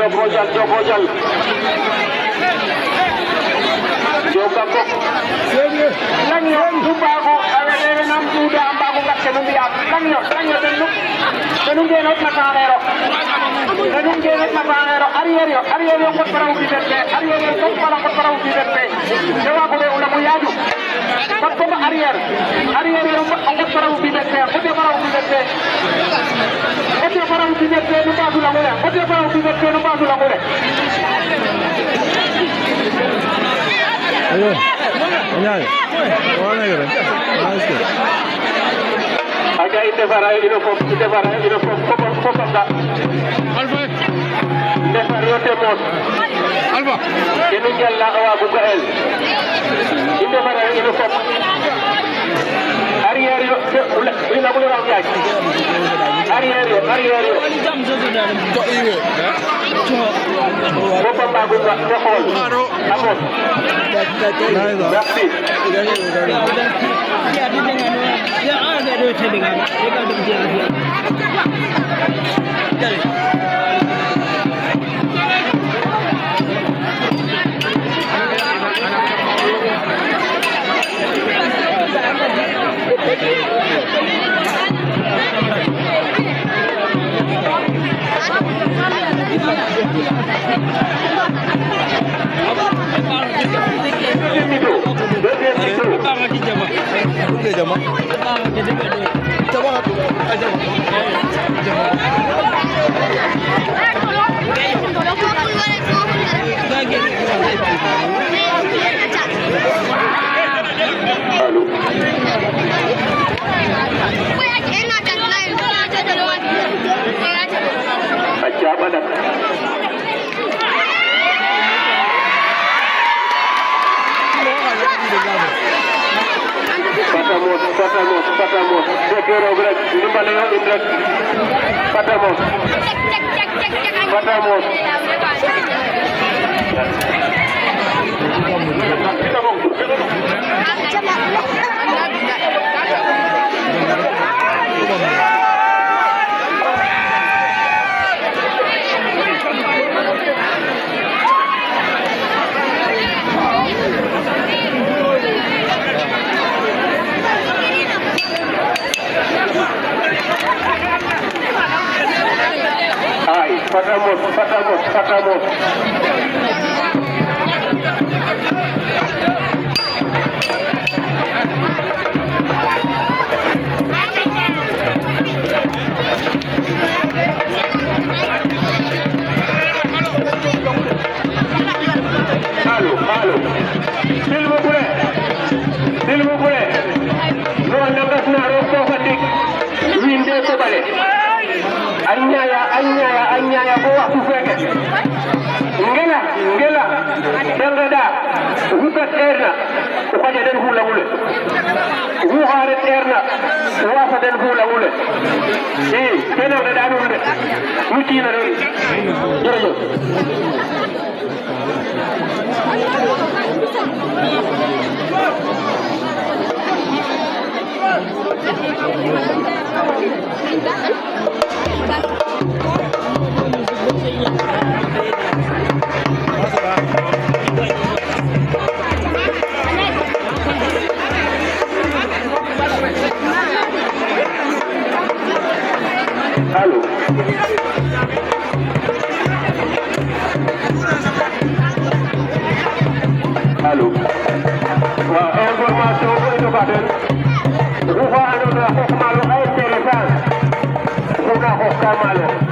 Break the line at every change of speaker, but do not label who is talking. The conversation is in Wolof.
Jokojal Jokako Lanyo Dubago Avere Nam Duda Ambago Kakenumbia Lanyo Tenungenot Matanero Tenungenot Matanero Ariero Kotrau Bidete Ariero Kotrau Bidete Jawabu Ulamuyadu Papa Ariero Kotrau Bidete Kotrau Bidete Kotrau Bidete Nubazu Lamure Kotrau Bidete Nubazu Lamure
Ayo, anyay. Wala na yun. Ayos ko.
Aga indefara kopanga.
Alfa.
Indefara yote mos.
Alfa.
Kenungel la awa bukael. Indefara inofop. Ariero ina bulu ram yak. Ariero.
To iwe.
Kopanga buka nyokol. Amos. Merci. Patamos. Segera berat, limbah indrak. Patamos. Patamos. Halo. S'il vous plaît. No nagas na roko fatik. Winde ko bale. Anyaya ko waxtu feke ngela dangada hukat erna ko faje den hula wule hu haret erna wafa den hula wule kena da danu de muti na don jero Halo. Wa information ko ito ba den? Rufa ano na ko malo ay interesan. Ko na ko kamalo.